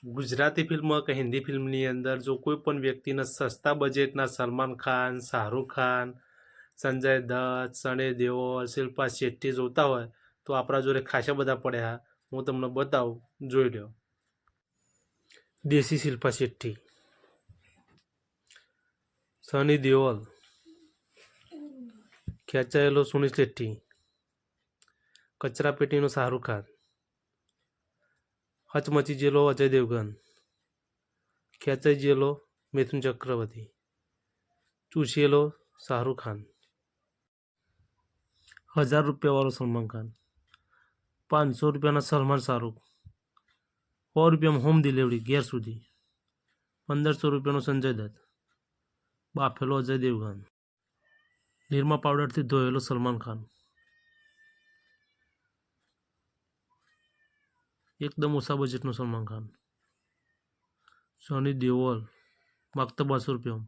Gujarati film કે હિન્દી ફિલ્મની અંદર જો કોઈ પણ વ્યક્તિને સસ્તા બજેટના સલમાન ખાન, શાહરૂખ ખાન, સંજય દત્ત, સની દેઓલ, શિલ્પા શેટ્ટી જોતા હોય તો આપણા જોડે ખાસા બધા પડ્યા. હું તમને બતાવું, જોઈ લો. દેશી શિલ્પા શેટ્ટી, સની દેઓલ, ખેંચાયેલો સુનિલ શેટ્ટી, કચરા પેટીનો શાહરૂખ ખાન, હચમચી જેલો અજય દેવગન, ખેંચાઈ જેલો મિથુન ચક્રવર્તી, ચૂસેલો શાહરૂખ ખાન, 1000 રૂપિયાવાળો સલમાન ખાન, 500 રૂપિયાના સલમાન શાહરૂખ, 100 રૂપિયામાં હોમ ડિલિવરી ઘેર સુધી, 1500 રૂપિયાનો સંજય દત્ત, બાફેલો અજય દેવગન, નિરમા પાવડરથી ધોયેલો સલમાન ખાન, એકદમ ઓછા બજેટનો સલમાન ખાન, સની દેઓલ માગતા 200 રૂપિયા.